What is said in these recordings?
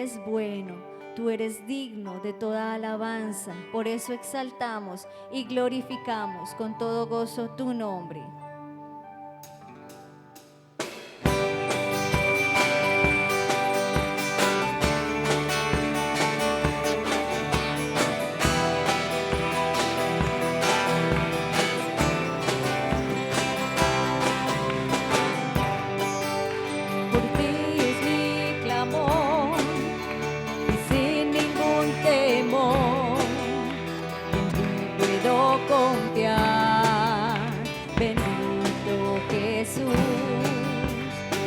eres bueno, tú eres digno de toda alabanza. Por eso exaltamos y glorificamos con todo gozo tu nombre.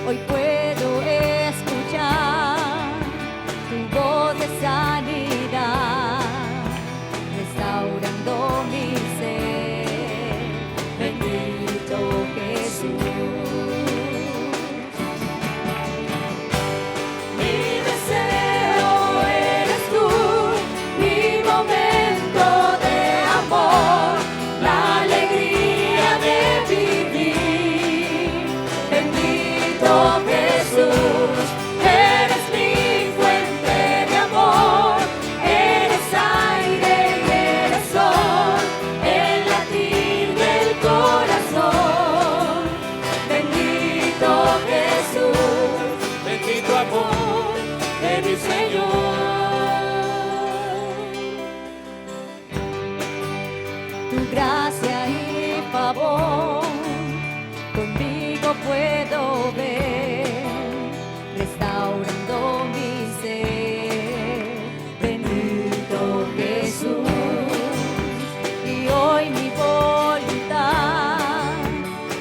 Hoy puedo escuchar tu voz de sanidad, restaurando mi ser. Bendito Jesús. Mi deseo eres tú, mi momento de amor, la alegría de vivir. Bendito Jesús, eres mi fuente de amor, eres aire y eres sol, el latir del corazón. Bendito Jesús, bendito amor de mi Señor. Tu gracia y favor conmigo puedo ver, restaurando mi ser. Bendito Jesús, y hoy mi voluntad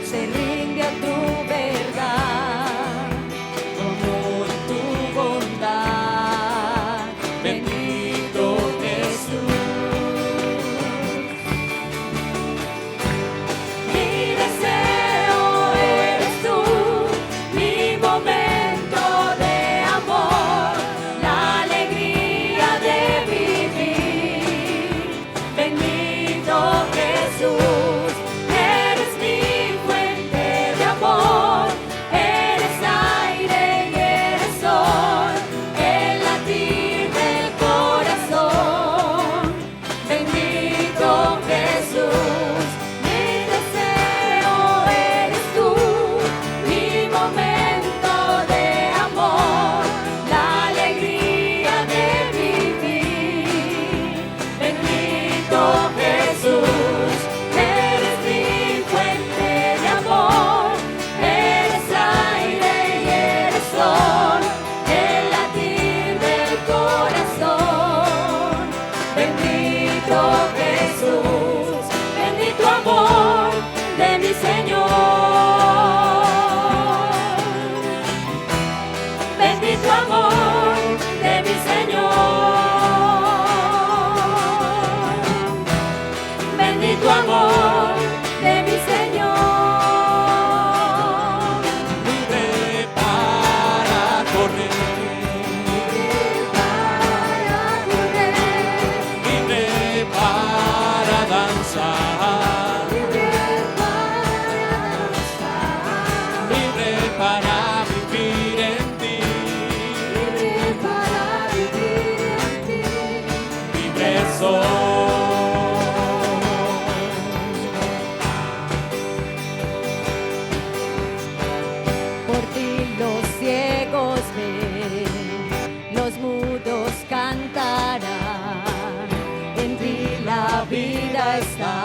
se rinde a tu verdad, como en tu bondad. Bendito Jesús. Mi deseo eres tú, mi momento de amor, la alegría de vivir. Bendito Jesús, eres mi fuente de amor, eres aire y eres sol, el latir del corazón. Bendito Jesús, mi deseo eres tú, mi momento de amor, la alegría de vivir. Bendito Jesús, eres mi fuente de amor, eres aire y eres sol, el latir del corazón. Bendito Jesús, bendito amor de mi Señor. Bendito amor de mi Señor. Bendito amor de mi Señor. Libre para correr, libre para danzar, libre para vivir en ti, libre soy. Por ti los ciegos ven, los mudos cantarán, en ti la vida está,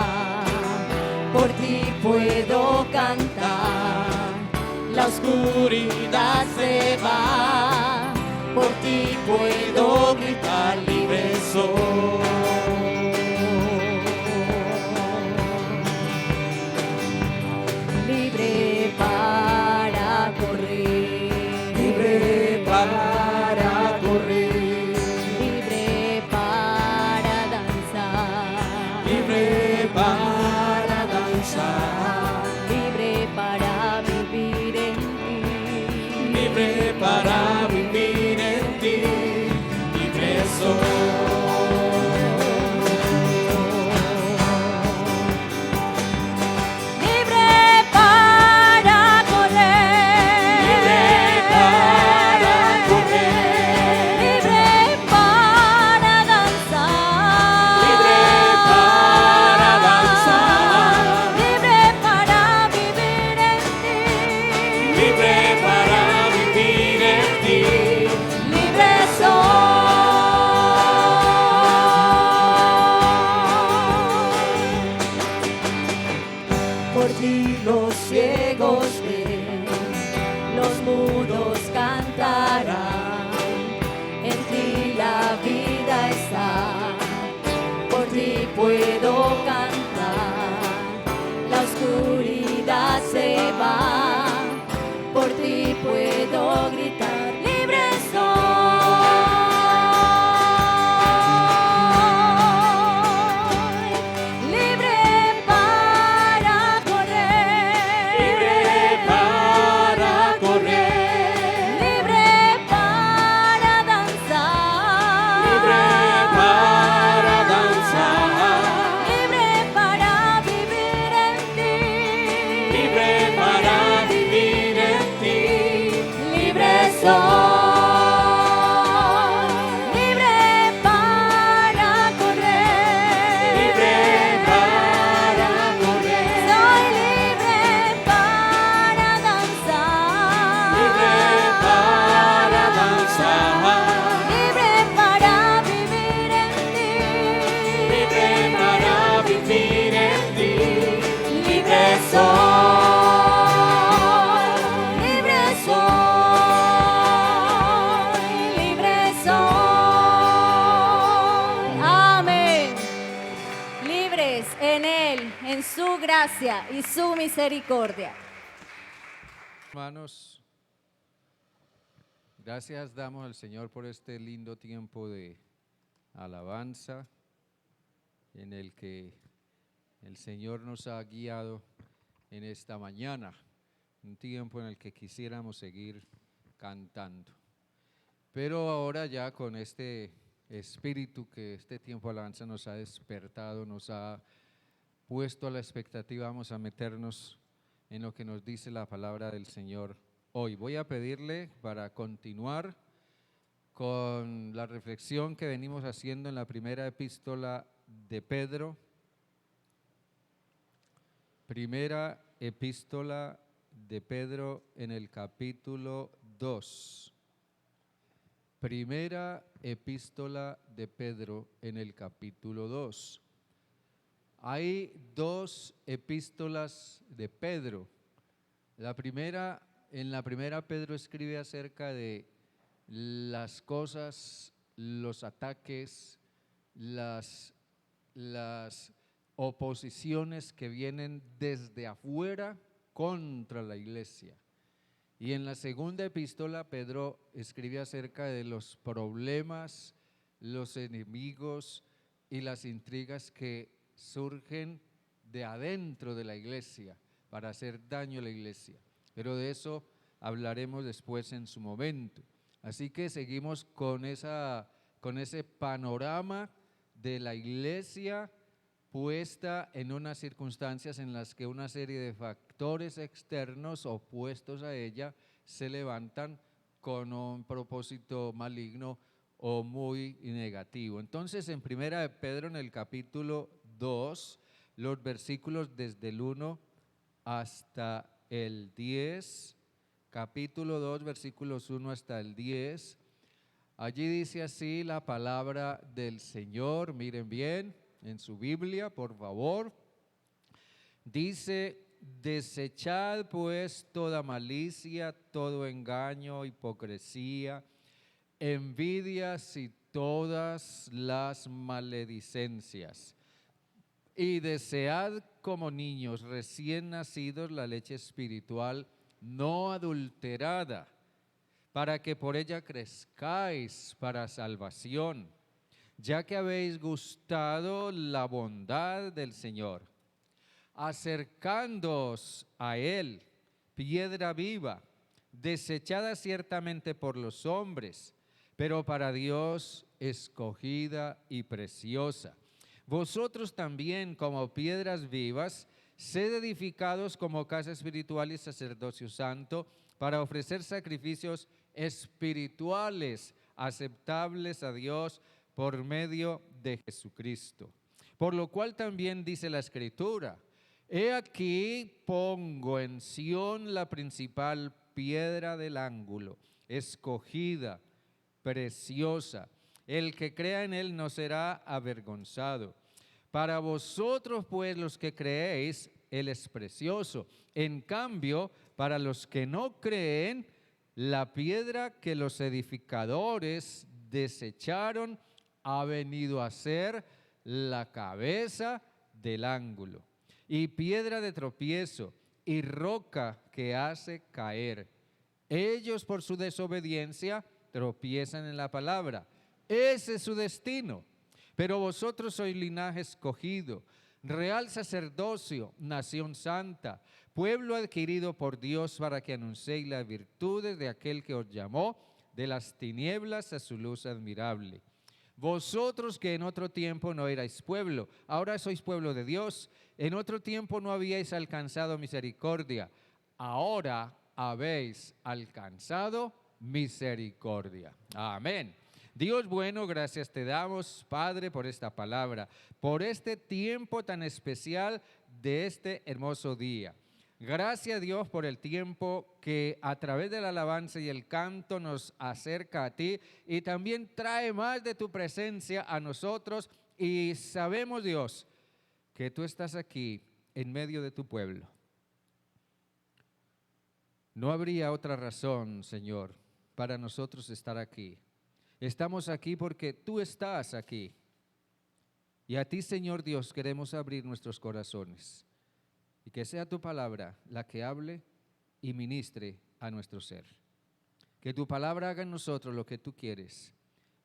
por ti puedo cantar, la oscuridad se va, por ti puedo gritar, libre soy. Libre para correr, Libre para correr, libre para danzar, libre para danzar, libre para vivir en ti, libre para vivir en ti, libre soy. libre para correr, Libre para correr, soy, libre para correr. Libre para correr. Soy libre para danzar. Libre para danzar. Libre para vivir en ti. Libre para vivir en ti. Libre soy. Libre soy, libre soy. Amén. Libres en Él, en su gracia y su misericordia. Hermanos, gracias damos al Señor por este lindo tiempo de alabanza en el que el Señor nos ha guiado en esta mañana, un tiempo en el que quisiéramos seguir cantando. Pero ahora ya con este espíritu que este tiempo de alabanza nos ha despertado, nos ha puesto a la expectativa, vamos a meternos en lo que nos dice la palabra del Señor hoy. Voy a pedirle para continuar con la reflexión que venimos haciendo en la primera epístola de Pedro. Primera epístola de Pedro en el capítulo 2. Primera epístola de Pedro en el capítulo 2. Hay dos epístolas de Pedro. En la primera Pedro escribe acerca de las cosas, los ataques, las oposiciones que vienen desde afuera contra la iglesia. Y en la segunda epístola Pedro escribe acerca de los problemas, los enemigos y las intrigas que surgen de adentro de la iglesia para hacer daño a la iglesia. Pero de eso hablaremos después en su momento. Así que seguimos con ese panorama de la iglesia puesta en unas circunstancias en las que una serie de factores externos opuestos a ella se levantan con un propósito maligno o muy negativo. Entonces, en primera de Pedro, en el capítulo 2, los versículos desde el 1 hasta el 10, capítulo 2, versículos 1 hasta el 10, allí dice así la palabra del Señor. Miren bien en su Biblia, por favor. Dice: desechad pues toda malicia, todo engaño, hipocresía, envidias y todas las maledicencias. Y desead como niños recién nacidos la leche espiritual no adulterada, para que por ella crezcáis para salvación, ya que habéis gustado la bondad del Señor, acercándoos a Él, piedra viva, desechada ciertamente por los hombres, pero para Dios escogida y preciosa. Vosotros también, como piedras vivas, sed edificados como casa espiritual y sacerdocio santo, para ofrecer sacrificios espirituales aceptables a Dios por medio de Jesucristo. Por lo cual también dice la Escritura: he aquí pongo en Sión la principal piedra del ángulo, escogida, preciosa. El que crea en él no será avergonzado. Para vosotros pues los que creéis, él es precioso. En cambio, para los que no creen, la piedra que los edificadores desecharon ha venido a ser la cabeza del ángulo, y piedra de tropiezo, y roca que hace caer. Ellos por su desobediencia tropiezan en la palabra. Ese es su destino. Pero vosotros sois linaje escogido, real sacerdocio, nación santa, pueblo adquirido por Dios, para que anunciéis las virtudes de aquel que os llamó de las tinieblas a su luz admirable. Vosotros que en otro tiempo no erais pueblo, ahora sois pueblo de Dios. En otro tiempo no habíais alcanzado misericordia, ahora habéis alcanzado misericordia. Amén. Dios bueno, gracias te damos, Padre, por esta palabra, por este tiempo tan especial de este hermoso día. Gracias, Dios, por el tiempo que a través de la alabanza y el canto nos acerca a ti y también trae más de tu presencia a nosotros. Y sabemos, Dios, que tú estás aquí en medio de tu pueblo. No habría otra razón, Señor, para nosotros estar aquí. Estamos aquí porque tú estás aquí. Y a ti, Señor Dios, queremos abrir nuestros corazones. Y que sea tu palabra la que hable y ministre a nuestro ser. Que tu palabra haga en nosotros lo que tú quieres.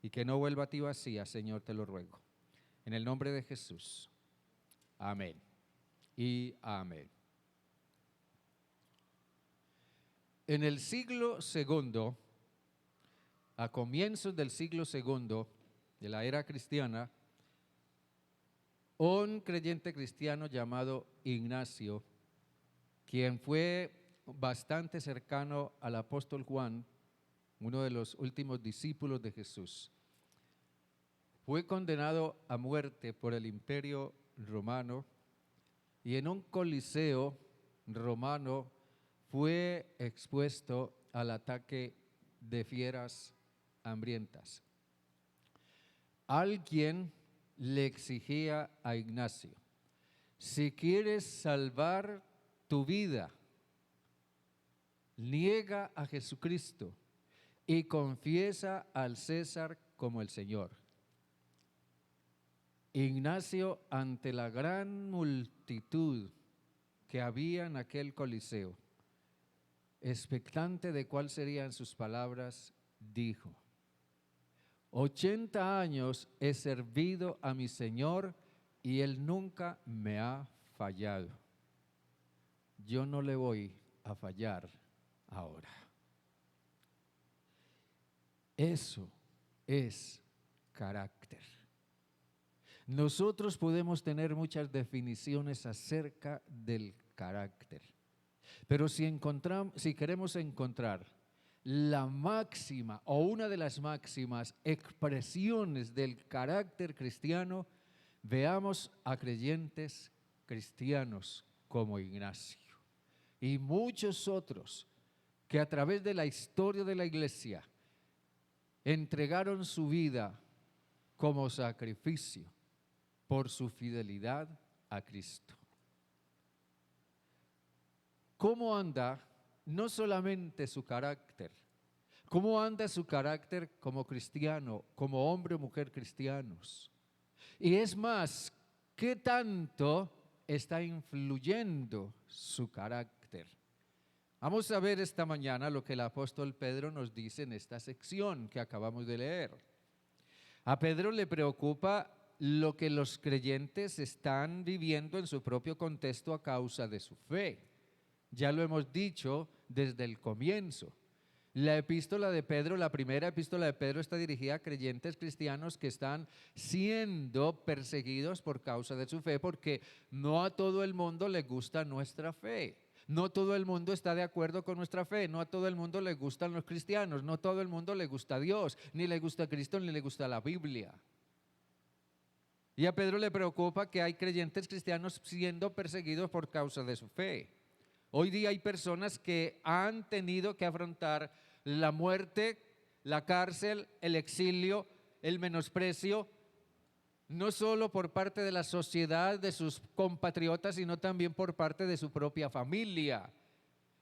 Y que no vuelva a ti vacía, Señor, te lo ruego. En el nombre de Jesús. Amén. Y amén. En el siglo segundo, a comienzos del siglo segundo de la era cristiana, un creyente cristiano llamado Ignacio, quien fue bastante cercano al apóstol Juan, uno de los últimos discípulos de Jesús, fue condenado a muerte por el Imperio Romano y en un coliseo romano fue expuesto al ataque de fieras hambrientas. Alguien le exigía a Ignacio: si quieres salvar tu vida, niega a Jesucristo y confiesa al César como el Señor. Ignacio, ante la gran multitud que había en aquel coliseo, expectante de cuáles serían sus palabras, dijo: 80 años he servido a mi Señor y Él nunca me ha fallado. Yo no le voy a fallar ahora. Eso es carácter. Nosotros podemos tener muchas definiciones acerca del carácter, pero si queremos encontrar la máxima o una de las máximas expresiones del carácter cristiano, veamos a creyentes cristianos como Ignacio y muchos otros que a través de la historia de la iglesia entregaron su vida como sacrificio por su fidelidad a Cristo. ¿Cómo anda no solamente su carácter? ¿Cómo anda su carácter como cristiano, como hombre o mujer cristianos? Y es más, ¿qué tanto está influyendo su carácter? Vamos a ver esta mañana lo que el apóstol Pedro nos dice en esta sección que acabamos de leer. A Pedro le preocupa lo que los creyentes están viviendo en su propio contexto a causa de su fe. Ya lo hemos dicho desde el comienzo. La epístola de Pedro, la primera epístola de Pedro, está dirigida a creyentes cristianos que están siendo perseguidos por causa de su fe, porque no a todo el mundo le gusta nuestra fe. No todo el mundo está de acuerdo con nuestra fe, no a todo el mundo le gustan los cristianos, no todo el mundo le gusta Dios, ni le gusta Cristo, ni le gusta la Biblia. Y a Pedro le preocupa que hay creyentes cristianos siendo perseguidos por causa de su fe. Hoy día hay personas que han tenido que afrontar la muerte, la cárcel, el exilio, el menosprecio, no solo por parte de la sociedad, de sus compatriotas, sino también por parte de su propia familia.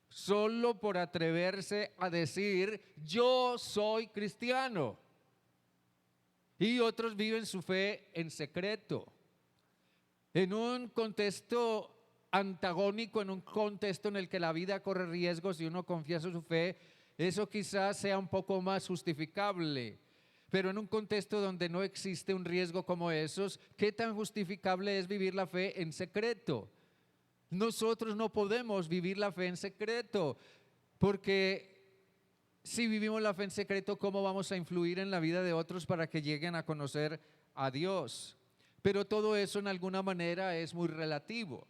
Solo por atreverse a decir: yo soy cristiano. Y otros viven su fe en secreto, en un contexto antagónico, en un contexto en el que la vida corre riesgos. Si uno confiesa su fe, eso quizás sea un poco más justificable, pero en un contexto donde no existe un riesgo como esos, ¿qué tan justificable es vivir la fe en secreto? Nosotros no podemos vivir la fe en secreto, porque si vivimos la fe en secreto, ¿cómo vamos a influir en la vida de otros para que lleguen a conocer a Dios? Pero todo eso en alguna manera es muy relativo.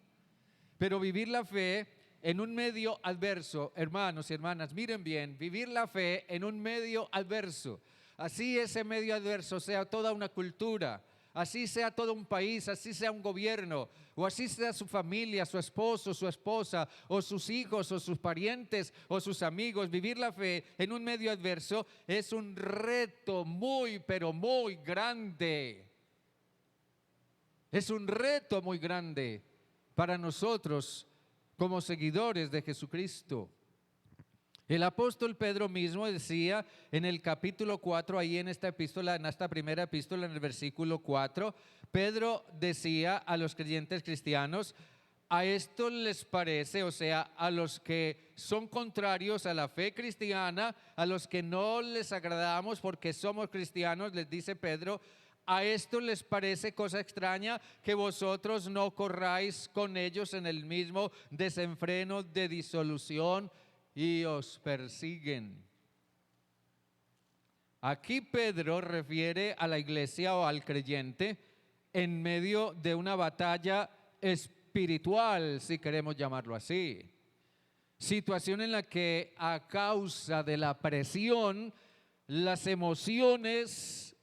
Pero vivir la fe en un medio adverso, hermanos y hermanas, miren bien, vivir la fe en un medio adverso, así ese medio adverso sea toda una cultura, así sea todo un país, así sea un gobierno, o así sea su familia, su esposo, su esposa, o sus hijos, o sus parientes, o sus amigos. Vivir la fe en un medio adverso es un reto muy, pero muy grande. Es un reto muy grande para nosotros como seguidores de Jesucristo. El apóstol Pedro mismo decía en el capítulo 4, ahí en esta epístola, en esta primera epístola, en el versículo 4, Pedro decía a los creyentes cristianos: a esto les parece, o sea, a los que son contrarios a la fe cristiana, a los que no les agradamos porque somos cristianos, les dice Pedro: a esto les parece cosa extraña que vosotros no corráis con ellos en el mismo desenfreno de disolución y os persiguen. Aquí Pedro refiere a la iglesia o al creyente en medio de una batalla espiritual, si queremos llamarlo así. Situación en la que a causa de la presión, las emociones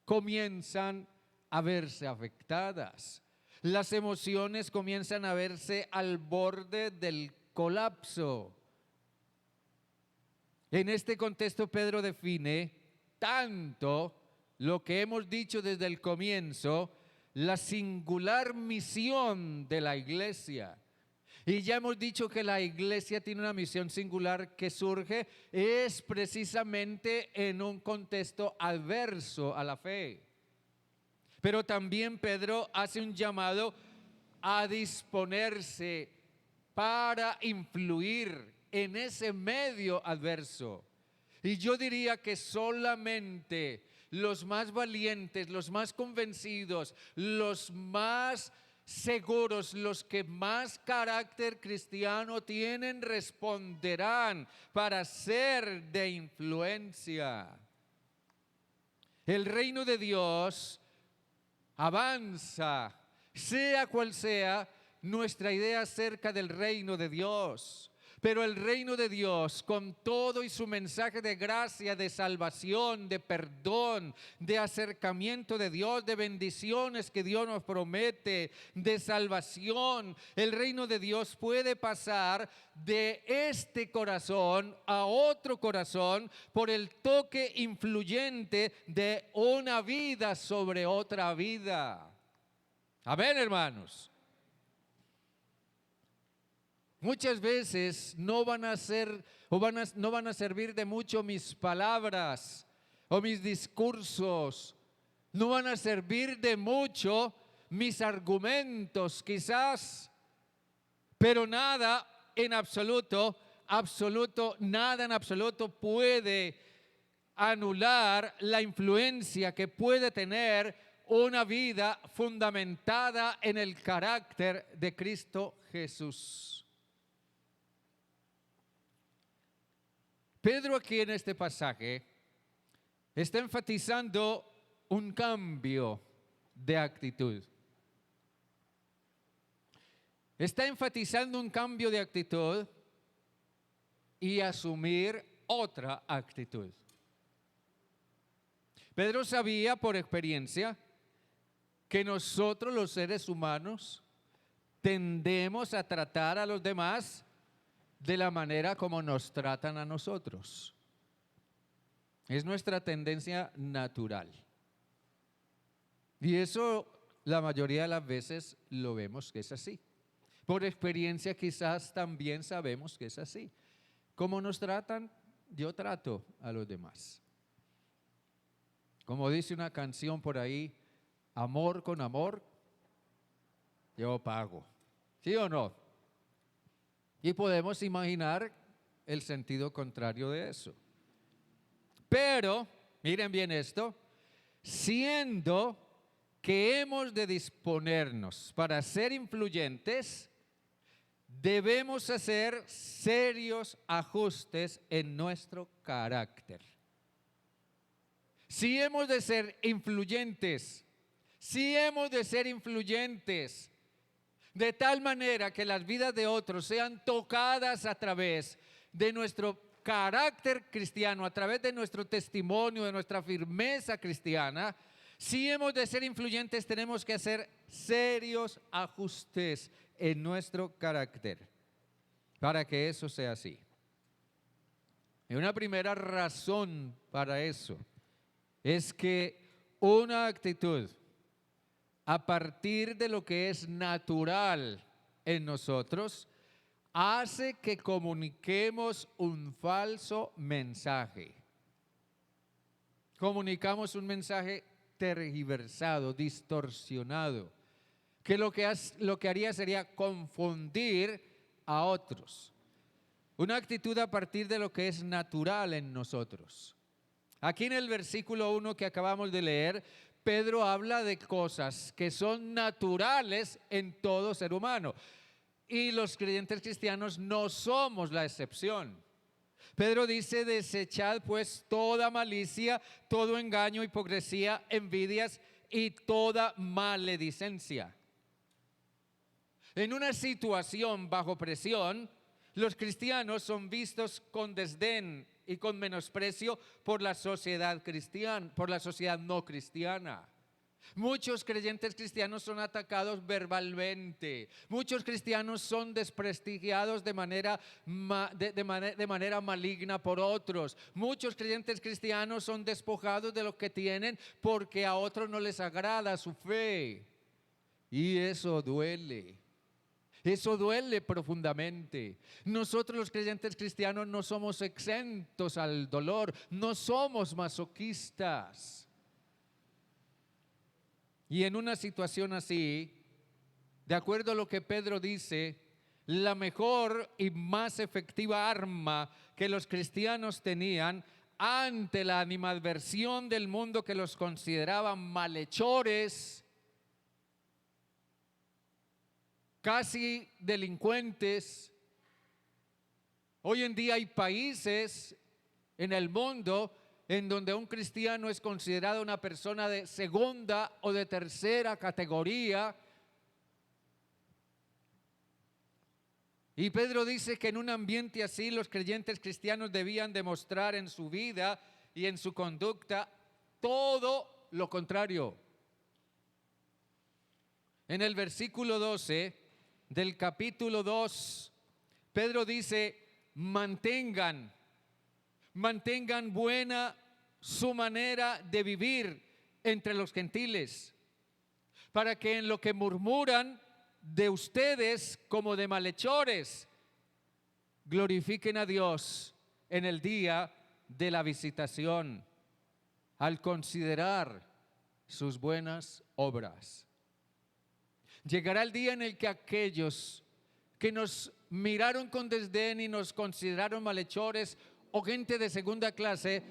comienzan a verse afectadas. Las emociones comienzan a verse al borde del colapso. En este contexto Pedro define tanto lo que hemos dicho desde el comienzo, la singular misión de la iglesia. Y ya hemos dicho que la iglesia tiene una misión singular que surge es precisamente en un contexto adverso a la fe. Pero también Pedro hace un llamado a disponerse para influir en ese medio adverso. Y yo diría que solamente los más valientes, los más convencidos, los más seguros, los que más carácter cristiano tienen, responderán para ser de influencia. El reino de Dios avanza, sea cual sea nuestra idea acerca del reino de Dios. Pero el reino de Dios, con todo y su mensaje de gracia, de salvación, de perdón, de acercamiento de Dios, de bendiciones que Dios nos promete, de salvación, el reino de Dios puede pasar de este corazón a otro corazón por el toque influyente de una vida sobre otra vida. Amén, hermanos. Muchas veces no van a servir de mucho mis palabras o mis discursos, no van a servir de mucho mis argumentos quizás, pero nada en absoluto, nada en absoluto puede anular la influencia que puede tener una vida fundamentada en el carácter de Cristo Jesús. Pedro aquí en este pasaje está enfatizando un cambio de actitud. Está enfatizando un cambio de actitud y asumir otra actitud. Pedro sabía por experiencia que nosotros los seres humanos tendemos a tratar a los demás de la manera como nos tratan a nosotros. Es nuestra tendencia natural. Y eso la mayoría de las veces lo vemos que es así. Por experiencia quizás también sabemos que es así. Como nos tratan, yo trato a los demás. Como dice una canción por ahí, amor con amor, yo pago. ¿Sí o no? Y podemos imaginar el sentido contrario de eso. Pero, miren bien esto, siendo que hemos de disponernos para ser influyentes, debemos hacer serios ajustes en nuestro carácter. Si hemos de ser influyentes, de tal manera que las vidas de otros sean tocadas a través de nuestro carácter cristiano, a través de nuestro testimonio, de nuestra firmeza cristiana. Si hemos de ser influyentes, tenemos que hacer serios ajustes en nuestro carácter para que eso sea así. Y una primera razón para eso es que una actitud a partir de lo que es natural en nosotros hace que comuniquemos un falso mensaje. Comunicamos un mensaje tergiversado, distorsionado, que lo que haría sería confundir a otros. Una actitud a partir de lo que es natural en nosotros. Aquí en el versículo 1 que acabamos de leer, Pedro habla de cosas que son naturales en todo ser humano. Y los creyentes cristianos no somos la excepción. Pedro dice: desechad pues toda malicia, todo engaño, hipocresía, envidias y toda maledicencia. En una situación bajo presión, los cristianos son vistos con desdén y con menosprecio por la sociedad cristiana, por la sociedad no cristiana. Muchos creyentes cristianos son atacados verbalmente. Muchos cristianos son desprestigiados de manera maligna por otros. Muchos creyentes cristianos son despojados de lo que tienen porque a otros no les agrada su fe. Y eso duele. Eso duele profundamente. Nosotros los creyentes cristianos no somos exentos al dolor, no somos masoquistas. Y en una situación así, de acuerdo a lo que Pedro dice, la mejor y más efectiva arma que los cristianos tenían ante la animadversión del mundo que los consideraba malhechores, casi delincuentes. Hoy en día hay países en el mundo en donde un cristiano es considerado una persona de segunda o de tercera categoría. Y Pedro dice que en un ambiente así los creyentes cristianos debían demostrar en su vida y en su conducta todo lo contrario. En el versículo 12 del capítulo 2, Pedro dice: mantengan buena su manera de vivir entre los gentiles, para que en lo que murmuran de ustedes como de malhechores, glorifiquen a Dios en el día de la visitación, al considerar sus buenas obras. Llegará el día en el que aquellos que nos miraron con desdén y nos consideraron malhechores o gente de segunda clase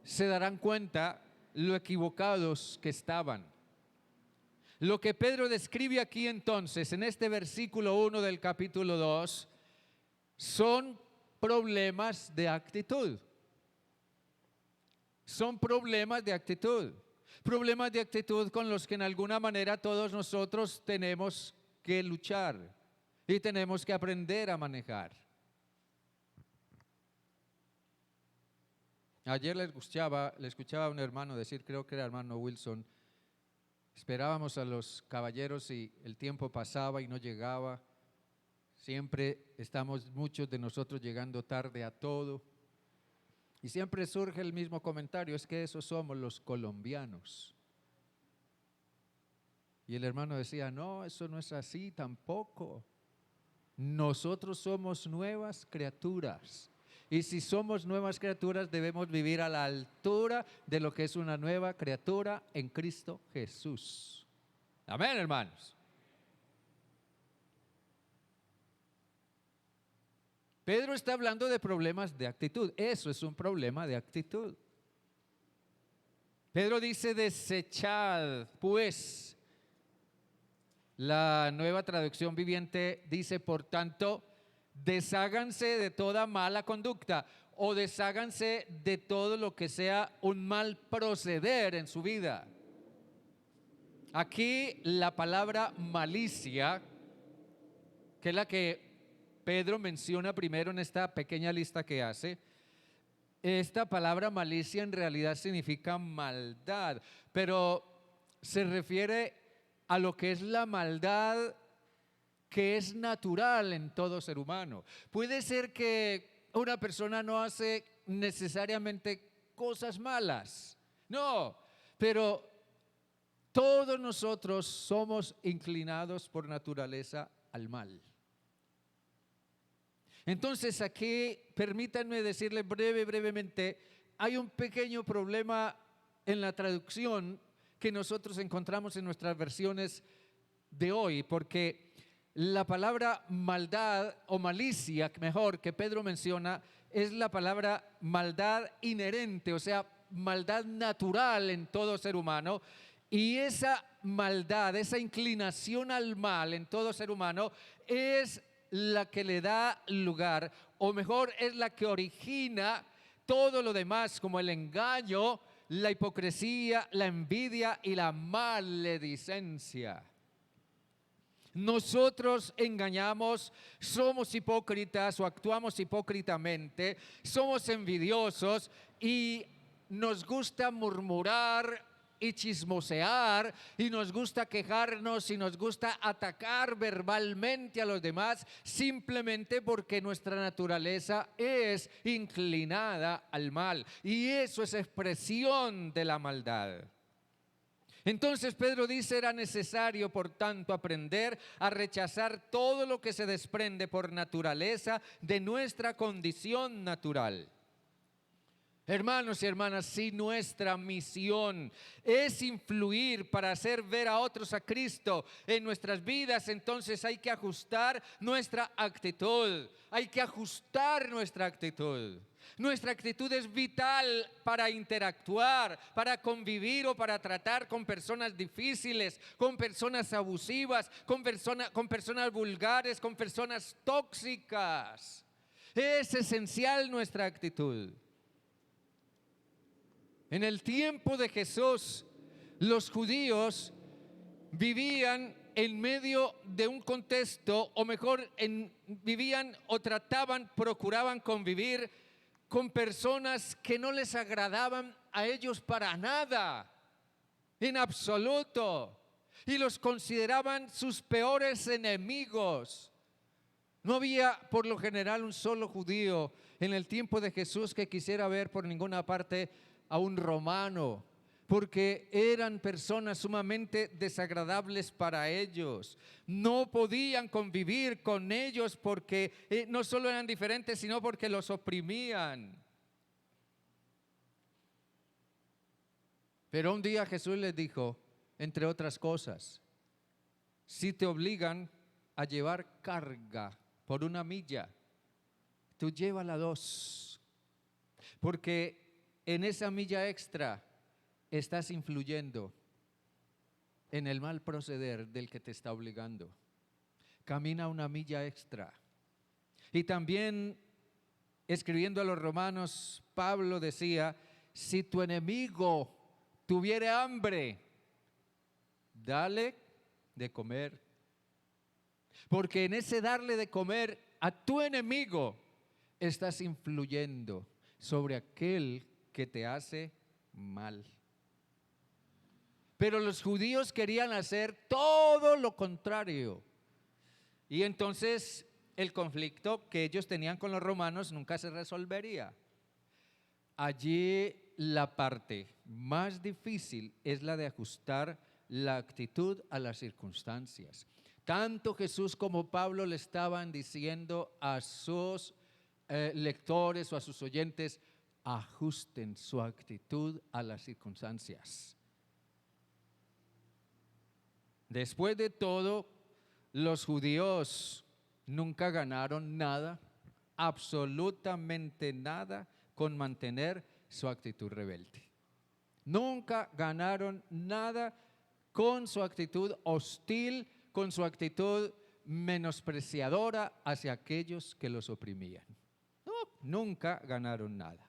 se darán cuenta lo equivocados que estaban. Lo que Pedro describe aquí entonces en este versículo 1 del capítulo 2 son problemas de actitud. Son problemas de actitud. Problemas de actitud con los que en alguna manera todos nosotros tenemos que luchar y tenemos que aprender a manejar. Ayer le escuchaba a un hermano decir, creo que era hermano Wilson, esperábamos a los caballeros y el tiempo pasaba y no llegaba. Siempre estamos muchos de nosotros llegando tarde a todo. Y siempre surge el mismo comentario, es que esos somos los colombianos. Y el hermano decía, no, eso no es así tampoco. Nosotros somos nuevas criaturas. Y si somos nuevas criaturas, debemos vivir a la altura de lo que es una nueva criatura en Cristo Jesús. Amén, hermanos. Pedro está hablando de problemas de actitud. Eso es un problema de actitud. Pedro dice, desechad, pues. La Nueva Traducción Viviente dice, por tanto, desháganse de toda mala conducta o desháganse de todo lo que sea un mal proceder en su vida. Aquí la palabra malicia que es la que Pedro menciona primero en esta pequeña lista que hace, esta palabra malicia en realidad significa maldad, pero se refiere a lo que es la maldad que es natural en todo ser humano. Puede ser que una persona no hace necesariamente cosas malas, no, pero todos nosotros somos inclinados por naturaleza al mal. Entonces aquí permítanme decirle brevemente, hay un pequeño problema en la traducción que nosotros encontramos en nuestras versiones de hoy, porque la palabra maldad o malicia, mejor, que Pedro menciona, es la palabra maldad inherente, o sea, maldad natural en todo ser humano. Y esa maldad, esa inclinación al mal en todo ser humano es la que le da lugar, o mejor, es la que origina todo lo demás, como el engaño, la hipocresía, la envidia y la maledicencia. Nosotros engañamos, somos hipócritas o actuamos hipócritamente, somos envidiosos y nos gusta murmurar y chismosear, y nos gusta quejarnos y nos gusta atacar verbalmente a los demás, simplemente porque nuestra naturaleza es inclinada al mal, y eso es expresión de la maldad. Entonces Pedro dice: era necesario, por tanto, aprender a rechazar todo lo que se desprende por naturaleza de nuestra condición natural. Hermanos y hermanas, si nuestra misión es influir para hacer ver a otros a Cristo en nuestras vidas, entonces hay que ajustar nuestra actitud, hay que ajustar nuestra actitud. Nuestra actitud es vital para interactuar, para convivir o para tratar con personas difíciles, con personas abusivas, con personas vulgares, con personas tóxicas. Es esencial nuestra actitud. En el tiempo de Jesús, los judíos vivían en medio de un contexto, o mejor, vivían o procuraban convivir con personas que no les agradaban a ellos para nada, en absoluto, y los consideraban sus peores enemigos. No había por lo general un solo judío en el tiempo de Jesús que quisiera ver por ninguna parte a un romano, porque eran personas sumamente desagradables para ellos. No podían convivir con ellos porque no solo eran diferentes, sino porque los oprimían. Pero un día Jesús les dijo, entre otras cosas: si te obligan a llevar carga por 1 milla, tú llévala 2, porque en esa milla extra estás influyendo en el mal proceder del que te está obligando. Camina 1 milla extra. Y también, escribiendo a los romanos, Pablo decía: si tu enemigo tuviere hambre, dale de comer. Porque en ese darle de comer a tu enemigo estás influyendo sobre aquel que te hace mal. Pero los judíos querían hacer todo lo contrario. Y entonces el conflicto que ellos tenían con los romanos nunca se resolvería. Allí la parte más difícil es la de ajustar la actitud a las circunstancias. Tanto Jesús como Pablo le estaban diciendo a sus lectores o a sus oyentes: ajusten su actitud a las circunstancias. Después de todo, los judíos nunca ganaron nada, absolutamente nada, con mantener su actitud rebelde. Nunca ganaron nada con su actitud hostil, con su actitud menospreciadora hacia aquellos que los oprimían. No, nunca ganaron nada.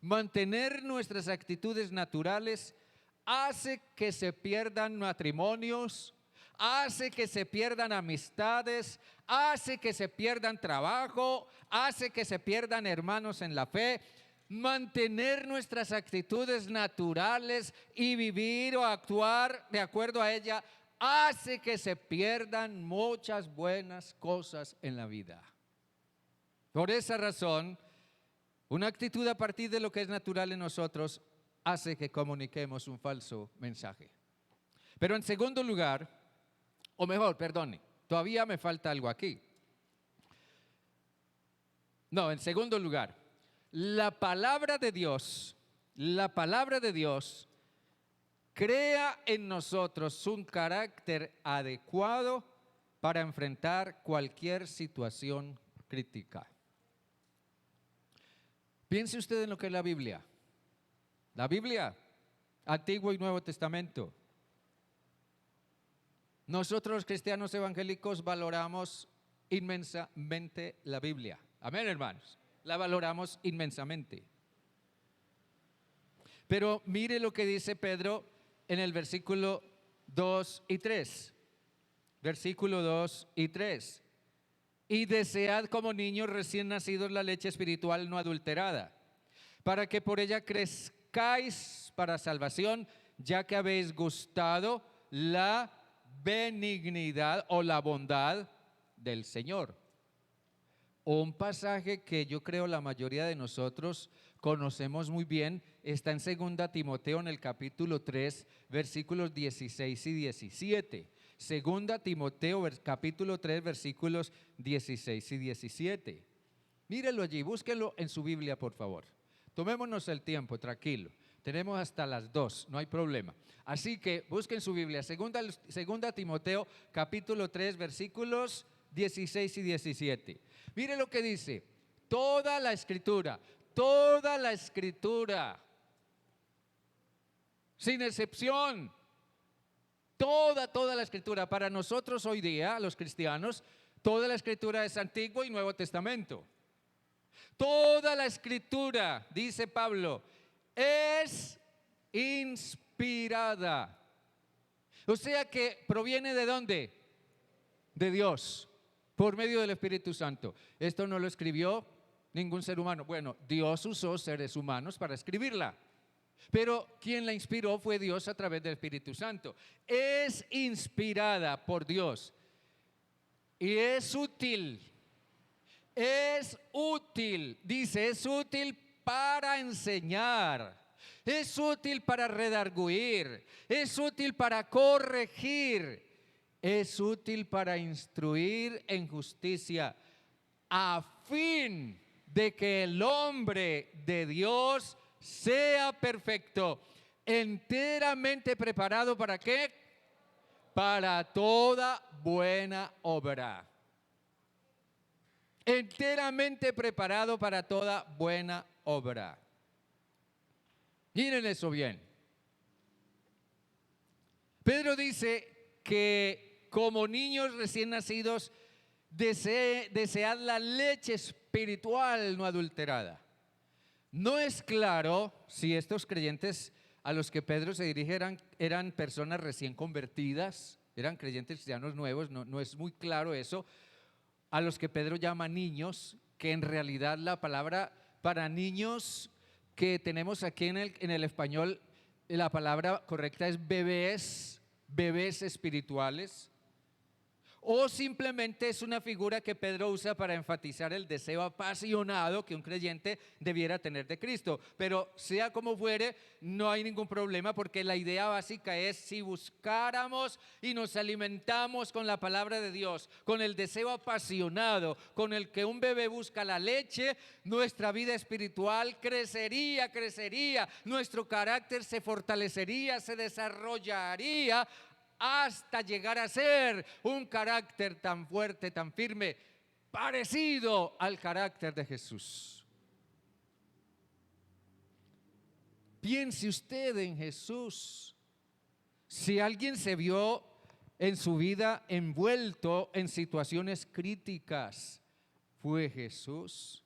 Mantener nuestras actitudes naturales hace que se pierdan matrimonios, hace que se pierdan amistades, hace que se pierdan trabajo, hace que se pierdan hermanos en la fe. Mantener nuestras actitudes naturales y vivir o actuar de acuerdo a ella hace que se pierdan muchas buenas cosas en la vida. Por esa razón, una actitud a partir de lo que es natural en nosotros hace que comuniquemos un falso mensaje. Pero en segundo lugar, o mejor, perdone, todavía me falta algo aquí. No, en segundo lugar, la palabra de Dios crea en nosotros un carácter adecuado para enfrentar cualquier situación crítica. Piense usted en lo que es la Biblia. La Biblia, Antiguo y Nuevo Testamento. Nosotros los cristianos evangélicos valoramos inmensamente la Biblia. Amén, hermanos. La valoramos inmensamente. Pero mire lo que dice Pedro en el versículo 2 y 3. Versículo 2 y 3. Y desead como niños recién nacidos la leche espiritual no adulterada, para que por ella crezcáis para salvación, ya que habéis gustado la benignidad o la bondad del Señor. Un pasaje que yo creo la mayoría de nosotros conocemos muy bien, está en 2 Timoteo en el capítulo 3, versículos 16 y 17. 2 Timoteo capítulo 3, versículos 16 y 17. Mírelo allí, búsquelo en su Biblia, por favor. Tomémonos el tiempo, tranquilo. Tenemos hasta las 2, no hay problema. Así que busquen su Biblia, 2 Timoteo capítulo 3, versículos 16 y 17. Mire lo que dice: toda la escritura, sin excepción, toda la escritura. Para nosotros hoy día, los cristianos, toda la escritura es Antiguo y Nuevo Testamento. Toda la escritura, dice Pablo, es inspirada. O sea que proviene ¿de dónde? De Dios, por medio del Espíritu Santo. Esto no lo escribió ningún ser humano. Bueno, Dios usó seres humanos para escribirla, pero quien la inspiró fue Dios a través del Espíritu Santo. Es inspirada por Dios y es útil. Dice, es útil para enseñar, es útil para redarguir, es útil para corregir, es útil para instruir en justicia, a fin de que el hombre de Dios sea perfecto, enteramente preparado ¿para qué? Para toda buena obra. Enteramente preparado para toda buena obra. Miren eso bien. Pedro dice que como niños recién nacidos desead la leche espiritual no adulterada. No es claro si estos creyentes a los que Pedro se dirige eran personas recién convertidas, eran creyentes cristianos nuevos, no es muy claro eso. A los que Pedro llama niños, que en realidad la palabra para niños que tenemos aquí en el español, la palabra correcta es bebés espirituales. O simplemente es una figura que Pedro usa para enfatizar el deseo apasionado que un creyente debiera tener de Cristo. Pero sea como fuere, no hay ningún problema, porque la idea básica es: si buscáramos y nos alimentamos con la palabra de Dios, con el deseo apasionado con el que un bebé busca la leche, nuestra vida espiritual crecería, nuestro carácter se fortalecería, se desarrollaría, hasta llegar a ser un carácter tan fuerte, tan firme, parecido al carácter de Jesús. Piense usted en Jesús. Si alguien se vio en su vida envuelto en situaciones críticas, fue Jesús.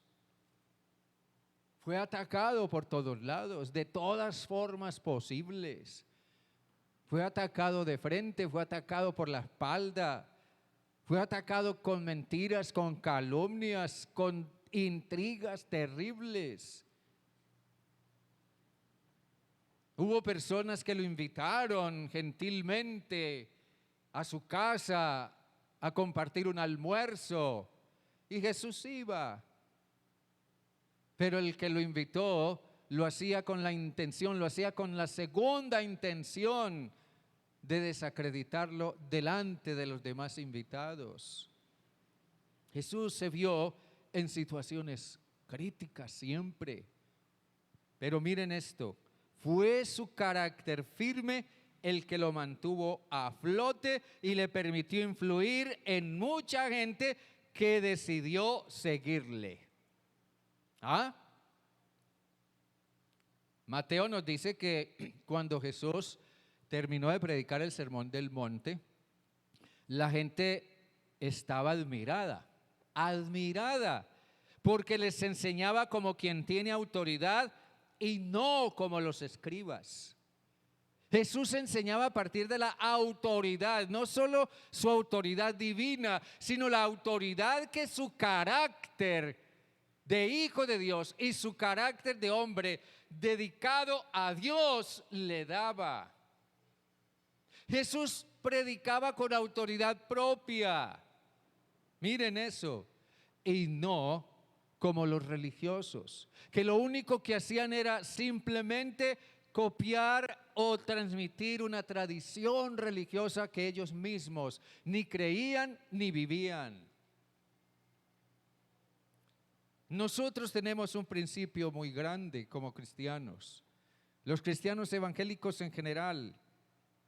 Fue atacado por todos lados, de todas formas posibles. Fue atacado de frente, fue atacado por la espalda, fue atacado con mentiras, con calumnias, con intrigas terribles. Hubo personas que lo invitaron gentilmente a su casa a compartir un almuerzo y Jesús iba. Pero el que lo invitó lo hacía con la intención, lo hacía con la segunda intención de desacreditarlo delante de los demás invitados. Jesús se vio en situaciones críticas siempre. Pero miren esto, fue su carácter firme el que lo mantuvo a flote y le permitió influir en mucha gente que decidió seguirle. ¿Ah? Mateo nos dice que cuando Jesús terminó de predicar el Sermón del Monte, la gente estaba admirada, porque les enseñaba como quien tiene autoridad y no como los escribas. Jesús enseñaba a partir de la autoridad, no solo su autoridad divina, sino la autoridad que su carácter de hijo de Dios y su carácter de hombre dedicado a Dios le daba. Jesús predicaba con autoridad propia. Miren eso. Y no como los religiosos, que lo único que hacían era simplemente copiar o transmitir una tradición religiosa que ellos mismos ni creían ni vivían. Nosotros tenemos un principio muy grande como cristianos, los cristianos evangélicos en general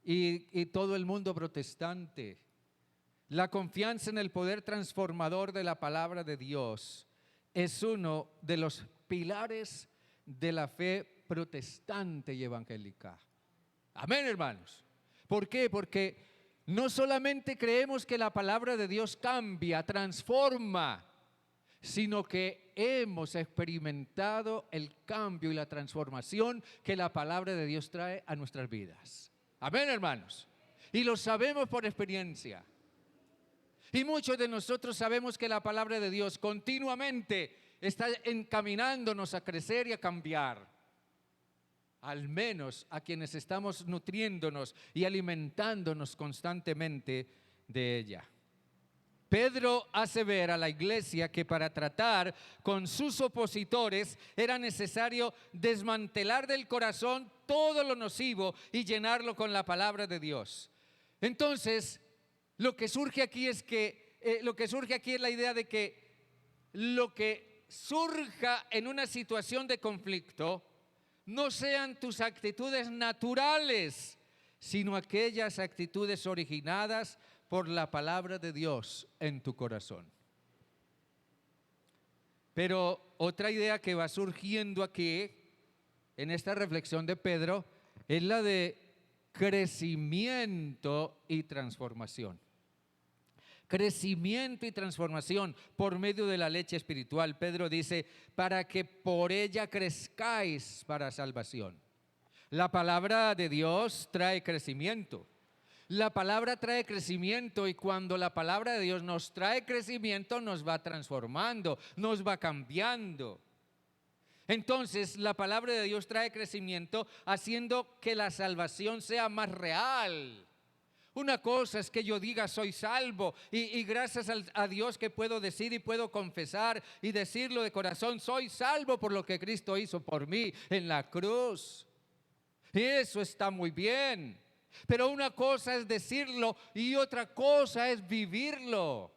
y todo el mundo protestante. La confianza en el poder transformador de la palabra de Dios es uno de los pilares de la fe protestante y evangélica. Amén, hermanos. ¿Por qué? Porque no solamente creemos que la palabra de Dios cambia, transforma, sino que hemos experimentado el cambio y la transformación que la palabra de Dios trae a nuestras vidas. Amén, hermanos. Y lo sabemos por experiencia. Y muchos de nosotros sabemos que la palabra de Dios continuamente está encaminándonos a crecer y a cambiar. Al menos a quienes estamos nutriéndonos y alimentándonos constantemente de ella. Pedro hace ver a la iglesia que para tratar con sus opositores era necesario desmantelar del corazón todo lo nocivo y llenarlo con la palabra de Dios. Entonces, lo que surge aquí es la idea de que lo que surja en una situación de conflicto no sean tus actitudes naturales, sino aquellas actitudes originadas por la palabra de Dios en tu corazón. Pero otra idea que va surgiendo aquí, en esta reflexión de Pedro, es la de crecimiento y transformación. Crecimiento y transformación por medio de la leche espiritual. Pedro dice, para que por ella crezcáis para salvación. La palabra de Dios trae crecimiento. La palabra trae crecimiento y cuando la palabra de Dios nos trae crecimiento nos va transformando, nos va cambiando. Entonces la palabra de Dios trae crecimiento haciendo que la salvación sea más real. Una cosa es que yo diga soy salvo y gracias a Dios que puedo decir y puedo confesar y decirlo de corazón, soy salvo por lo que Cristo hizo por mí en la cruz. Y eso está muy bien, pero una cosa es decirlo y otra cosa es vivirlo.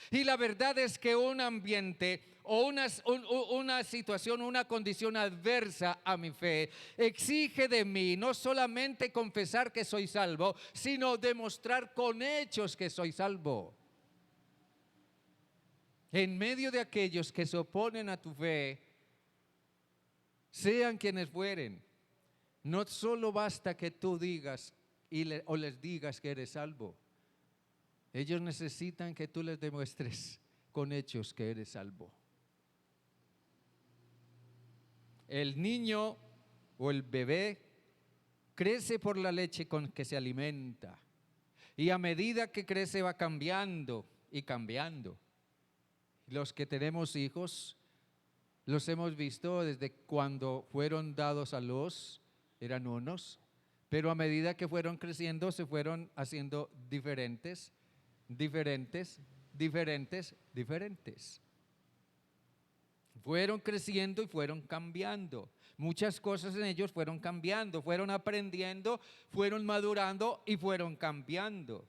Y la verdad es que un ambiente o una situación, una condición adversa a mi fe exige de mí no solamente confesar que soy salvo, sino demostrar con hechos que soy salvo. En medio de aquellos que se oponen a tu fe, sean quienes fueren, no solo basta que tú digas o les digas que eres salvo. Ellos necesitan que tú les demuestres con hechos que eres salvo. El niño o el bebé crece por la leche con que se alimenta. Y a medida que crece va cambiando y cambiando. Los que tenemos hijos, los hemos visto desde cuando fueron dados a luz, eran unos, pero a medida que fueron creciendo se fueron haciendo diferentes, diferentes, diferentes, diferentes. Fueron creciendo y fueron cambiando. Muchas cosas en ellos fueron cambiando, fueron aprendiendo, fueron madurando y fueron cambiando.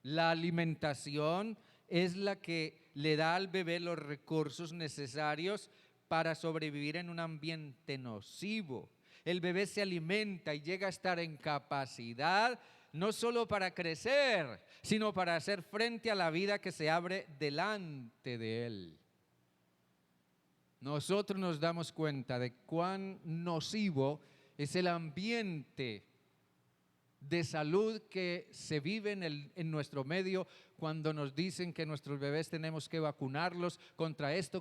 La alimentación es la que le da al bebé los recursos necesarios para sobrevivir en un ambiente nocivo. El bebé se alimenta y llega a estar en capacidad no solo para crecer, sino para hacer frente a la vida que se abre delante de él. Nosotros nos damos cuenta de cuán nocivo es el ambiente de salud que se vive en nuestro medio cuando nos dicen que nuestros bebés tenemos que vacunarlos contra esto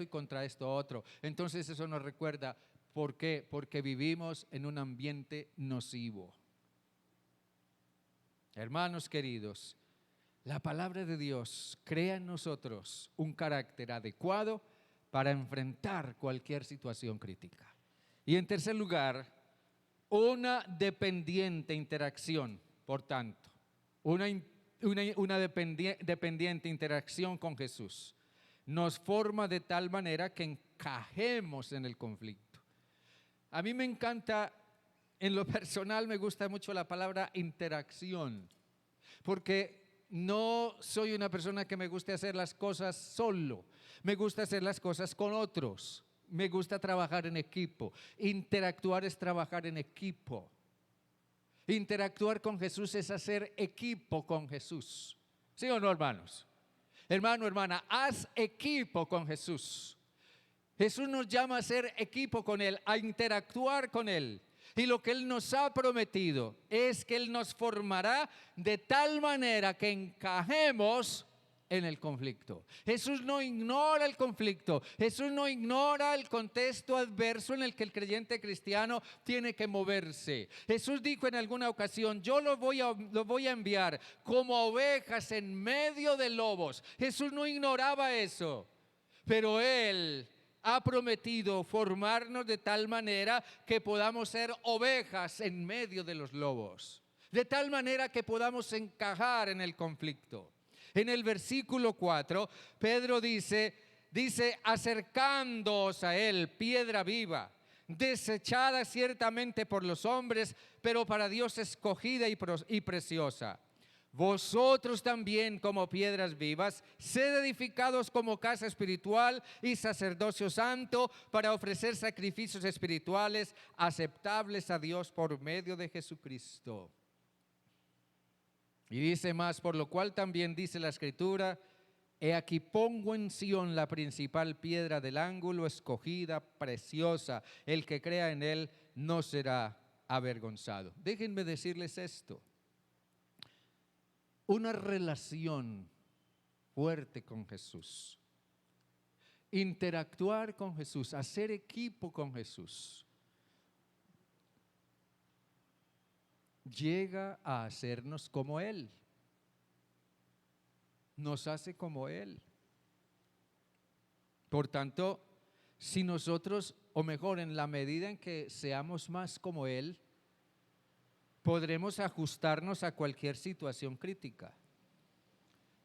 y contra esto otro. Entonces eso nos recuerda, ¿por qué? Porque vivimos en un ambiente nocivo. Hermanos queridos, la palabra de Dios crea en nosotros un carácter adecuado para enfrentar cualquier situación crítica. Y en tercer lugar, una dependiente interacción, por tanto, una dependiente interacción con Jesús nos forma de tal manera que encajemos en el conflicto. A mí me encanta, en lo personal me gusta mucho la palabra interacción, porque no soy una persona que me guste hacer las cosas solo, me gusta hacer las cosas con otros. Me gusta trabajar en equipo. Interactuar es trabajar en equipo. Interactuar con Jesús es hacer equipo con Jesús. ¿Sí o no, hermanos? Hermano, hermana, haz equipo con Jesús. Jesús nos llama a hacer equipo con Él, a interactuar con Él. Y lo que Él nos ha prometido es que Él nos formará de tal manera que encajemos en el conflicto. Jesús no ignora el conflicto. Jesús no ignora el contexto adverso en el que el creyente cristiano tiene que moverse. Jesús dijo en alguna ocasión: yo los voy a enviar como ovejas en medio de lobos. Jesús no ignoraba eso, pero Él ha prometido formarnos de tal manera que podamos ser ovejas en medio de los lobos, de tal manera que podamos encajar en el conflicto. En el versículo 4, Pedro dice, acercándoos a Él, piedra viva, desechada ciertamente por los hombres, pero para Dios escogida y preciosa. Vosotros también, como piedras vivas, sed edificados como casa espiritual y sacerdocio santo, para ofrecer sacrificios espirituales aceptables a Dios por medio de Jesucristo. Y dice más: por lo cual también dice la Escritura: he aquí pongo en Sión la principal piedra del ángulo, escogida, preciosa. El que crea en Él no será avergonzado. Déjenme decirles esto: una relación fuerte con Jesús, interactuar con Jesús, hacer equipo con Jesús, llega a hacernos como Él, nos hace como Él. Por tanto, si nosotros, o mejor, en la medida en que seamos más como Él, podremos ajustarnos a cualquier situación crítica.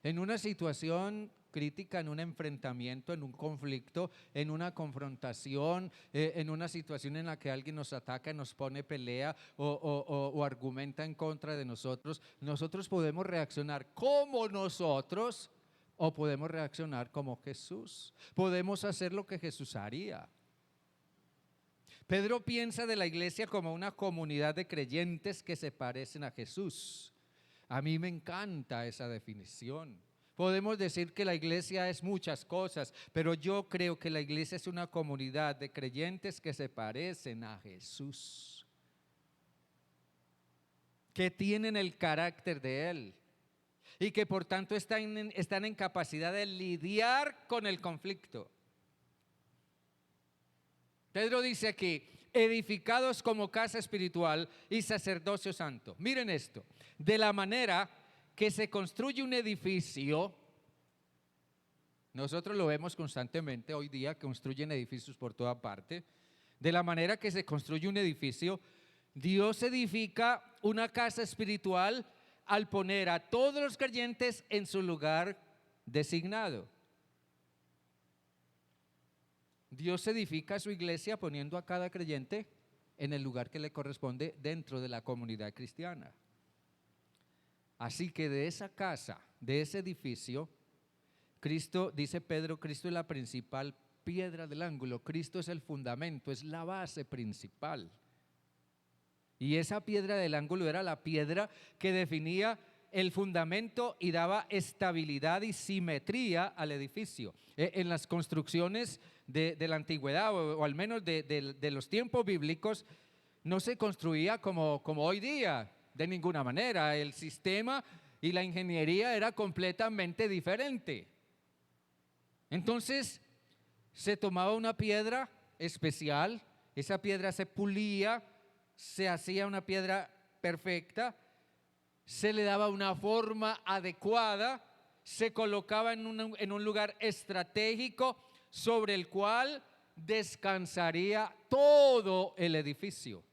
En una situación crítica, en un enfrentamiento, en un conflicto, en una confrontación, en una situación en la que alguien nos ataca, nos pone pelea o argumenta en contra de nosotros, nosotros podemos reaccionar como nosotros o podemos reaccionar como Jesús. Podemos hacer lo que Jesús haría. Pedro piensa de la iglesia como una comunidad de creyentes que se parecen a Jesús. A mí me encanta esa definición. Podemos decir que la iglesia es muchas cosas, pero yo creo que la iglesia es una comunidad de creyentes que se parecen a Jesús, que tienen el carácter de Él y que por tanto están en capacidad de lidiar con el conflicto. Pedro dice aquí: edificados como casa espiritual y sacerdocio santo. Miren esto, de la manera que se construye un edificio, nosotros lo vemos constantemente hoy día, construyen edificios por toda parte, de la manera que se construye un edificio, Dios edifica una casa espiritual al poner a todos los creyentes en su lugar designado. Dios edifica su iglesia poniendo a cada creyente en el lugar que le corresponde dentro de la comunidad cristiana. Así que de esa casa, de ese edificio, Cristo, dice Pedro, Cristo es la principal piedra del ángulo, Cristo es el fundamento, es la base principal. Y esa piedra del ángulo era la piedra que definía el fundamento y daba estabilidad y simetría al edificio. En las construcciones de la antigüedad, o al menos de los tiempos bíblicos, no se construía como hoy día, de ninguna manera. El sistema y la ingeniería era completamente diferente. Entonces, se tomaba una piedra especial, esa piedra se pulía, se hacía una piedra perfecta, se le daba una forma adecuada, se colocaba en un lugar estratégico sobre el cual descansaría todo el edificio.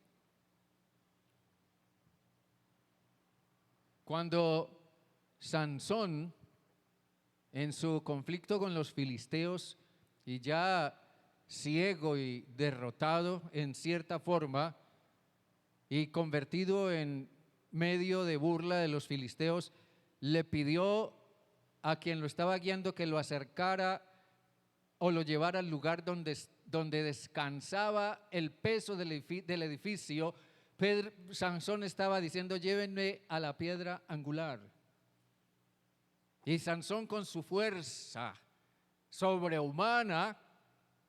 Cuando Sansón, en su conflicto con los filisteos, y ya ciego y derrotado en cierta forma, y convertido en medio de burla de los filisteos, le pidió a quien lo estaba guiando que lo acercara o lo llevara al lugar donde descansaba el peso del edificio. Sansón estaba diciendo: llévenme a la piedra angular. Y Sansón, con su fuerza sobrehumana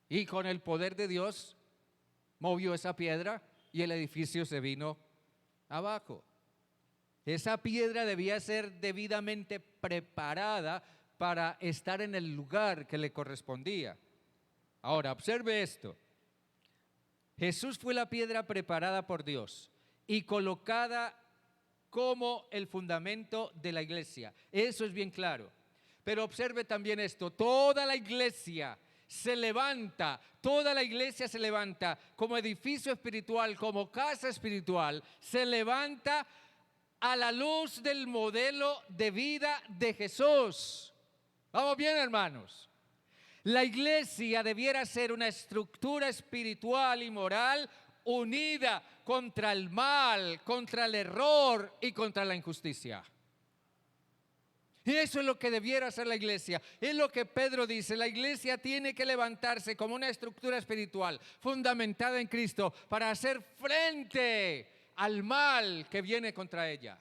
y con el poder de Dios, movió esa piedra y el edificio se vino abajo. Esa piedra debía ser debidamente preparada para estar en el lugar que le correspondía. Ahora, observe esto. Jesús fue la piedra preparada por Dios y colocada como el fundamento de la iglesia. Eso es bien claro. Pero observe también esto: toda la iglesia se levanta, toda la iglesia se levanta como edificio espiritual, como casa espiritual, se levanta a la luz del modelo de vida de Jesús. ¿Vamos bien, hermanos? La iglesia debiera ser una estructura espiritual y moral unida contra el mal, contra el error y contra la injusticia. Y eso es lo que debiera hacer la iglesia. Es lo que Pedro dice: la iglesia tiene que levantarse como una estructura espiritual fundamentada en Cristo para hacer frente al mal que viene contra ella,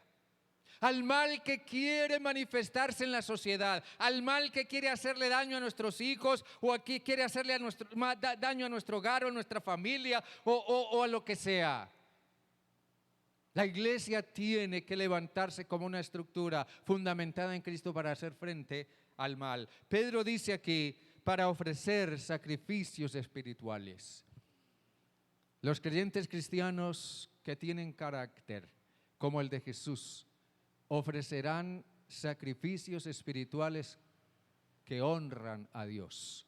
al mal que quiere manifestarse en la sociedad, al mal que quiere hacerle daño a nuestros hijos, o aquí quiere hacerle daño a nuestro hogar o a nuestra familia o a lo que sea. La iglesia tiene que levantarse como una estructura fundamentada en Cristo para hacer frente al mal. Pedro dice aquí: para ofrecer sacrificios espirituales. Los creyentes cristianos que tienen carácter como el de Jesús ofrecerán sacrificios espirituales que honran a Dios.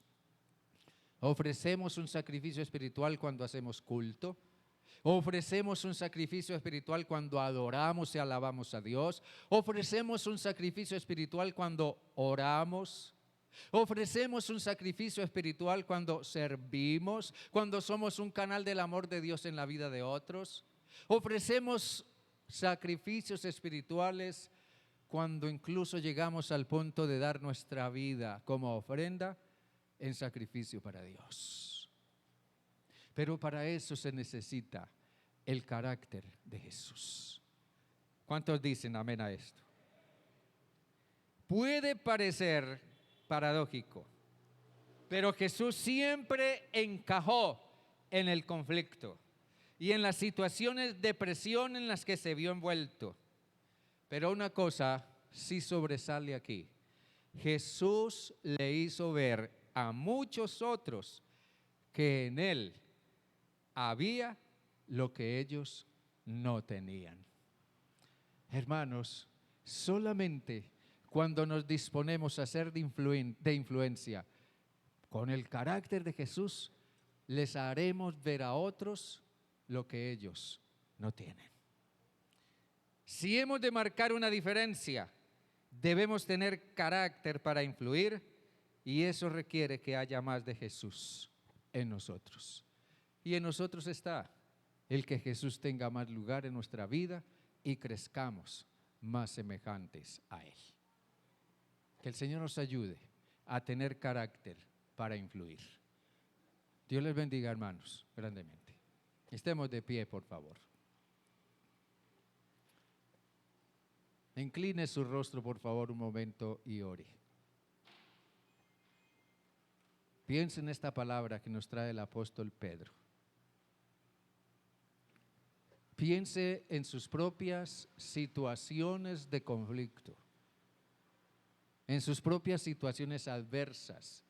Ofrecemos un sacrificio espiritual cuando hacemos culto. Ofrecemos un sacrificio espiritual cuando adoramos y alabamos a Dios. Ofrecemos un sacrificio espiritual cuando oramos. Ofrecemos un sacrificio espiritual cuando servimos, cuando somos un canal del amor de Dios en la vida de otros. Ofrecemos sacrificios espirituales cuando incluso llegamos al punto de dar nuestra vida como ofrenda en sacrificio para Dios. Pero para eso se necesita el carácter de Jesús. ¿Cuántos dicen amén a esto? Puede parecer paradójico, pero Jesús siempre encajó en el conflicto y en las situaciones de presión en las que se vio envuelto. Pero una cosa sí sobresale aquí: Jesús le hizo ver a muchos otros que en Él había lo que ellos no tenían. Hermanos, solamente cuando nos disponemos a ser de influencia con el carácter de Jesús, les haremos ver a otros lo que ellos no tienen. Si hemos de marcar una diferencia, debemos tener carácter para influir, y eso requiere que haya más de Jesús en nosotros. Y en nosotros está el que Jesús tenga más lugar en nuestra vida y crezcamos más semejantes a Él. Que el Señor nos ayude a tener carácter para influir. Dios les bendiga, hermanos, grandemente. Estemos de pie, por favor. Incline su rostro, por favor, un momento y ore. Piense en esta palabra que nos trae el apóstol Pedro. Piense en sus propias situaciones de conflicto, en sus propias situaciones adversas,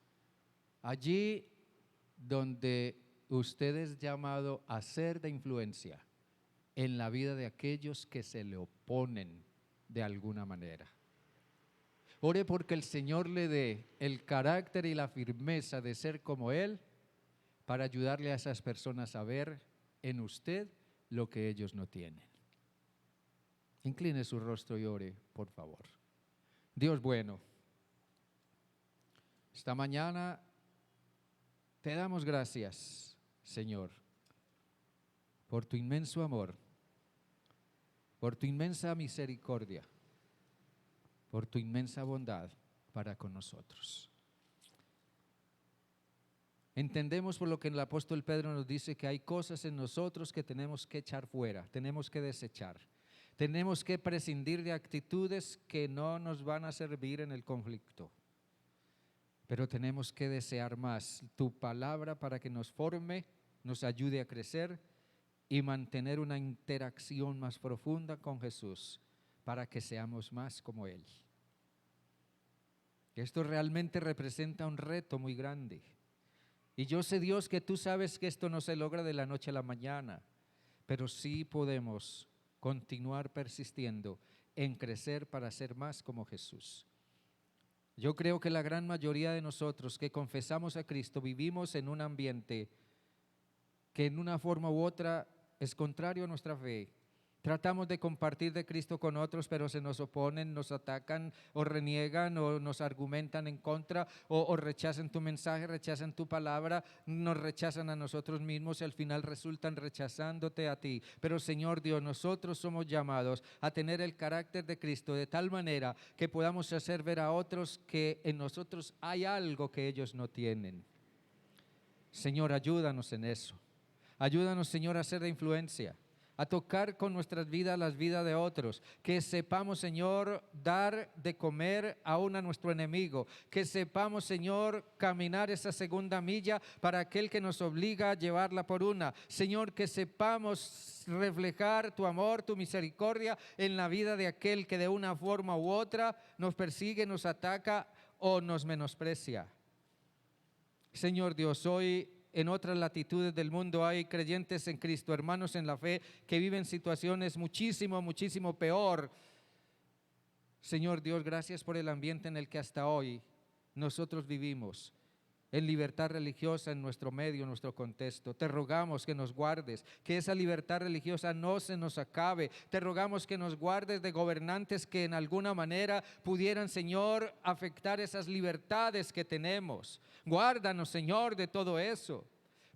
allí donde usted es llamado a ser de influencia en la vida de aquellos que se le oponen de alguna manera. Ore porque el Señor le dé el carácter y la firmeza de ser como Él, para ayudarle a esas personas a ver en usted lo que ellos no tienen. Incline su rostro y ore, por favor. Dios bueno, esta mañana te damos gracias, Señor, por tu inmenso amor, por tu inmensa misericordia, por tu inmensa bondad para con nosotros. Entendemos por lo que el apóstol Pedro nos dice que hay cosas en nosotros que tenemos que echar fuera, tenemos que desechar, tenemos que prescindir de actitudes que no nos van a servir en el conflicto. Pero tenemos que desear más tu palabra para que nos forme, nos ayude a crecer y mantener una interacción más profunda con Jesús para que seamos más como Él. Esto realmente representa un reto muy grande. Y yo sé, Dios, que tú sabes que esto no se logra de la noche a la mañana, pero sí podemos continuar persistiendo en crecer para ser más como Jesús. Yo creo que la gran mayoría de nosotros que confesamos a Cristo vivimos en un ambiente que en una forma u otra es contrario a nuestra fe. Tratamos de compartir de Cristo con otros, pero se nos oponen, nos atacan o reniegan o nos argumentan en contra o rechazan tu mensaje, rechazan tu palabra, nos rechazan a nosotros mismos y al final resultan rechazándote a ti. Pero Señor Dios, nosotros somos llamados a tener el carácter de Cristo de tal manera que podamos hacer ver a otros que en nosotros hay algo que ellos no tienen. Señor, ayúdanos en eso. Ayúdanos, Señor, a ser de influencia, a tocar con nuestras vidas las vidas de otros, que sepamos, Señor, dar de comer aún a nuestro enemigo, que sepamos, Señor, caminar esa segunda milla para aquel que nos obliga a llevarla por una. Señor, que sepamos reflejar tu amor, tu misericordia en la vida de aquel que de una forma u otra nos persigue, nos ataca o nos menosprecia. Señor Dios, hoy en otras latitudes del mundo hay creyentes en Cristo, hermanos en la fe, que viven situaciones muchísimo peor. Señor Dios, gracias por el ambiente en el que hasta hoy nosotros vivimos, en libertad religiosa en nuestro medio, en nuestro contexto. Te rogamos que nos guardes, que esa libertad religiosa no se nos acabe. Te rogamos que nos guardes de gobernantes que en alguna manera pudieran, Señor, afectar esas libertades que tenemos. Guárdanos, Señor, de todo eso.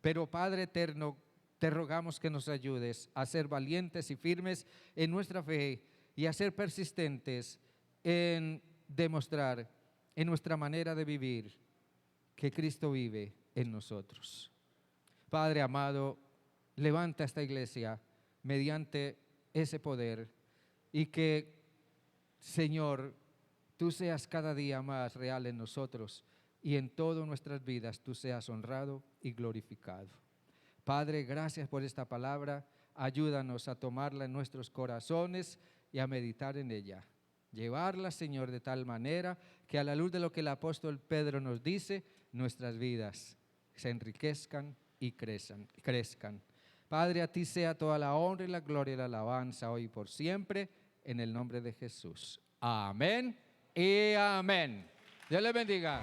Pero Padre eterno, te rogamos que nos ayudes a ser valientes y firmes en nuestra fe y a ser persistentes en demostrar en nuestra manera de vivir que Cristo vive en nosotros. Padre amado, levanta esta iglesia mediante ese poder y que, Señor, tú seas cada día más real en nosotros y en todas nuestras vidas tú seas honrado y glorificado. Padre, gracias por esta palabra. Ayúdanos a tomarla en nuestros corazones y a meditar en ella. Llevarla, Señor, de tal manera que a la luz de lo que el apóstol Pedro nos dice, nuestras vidas se enriquezcan y crezcan. Padre, a ti sea toda la honra y la gloria y la alabanza hoy y por siempre, en el nombre de Jesús. Amén y amén. Dios les bendiga.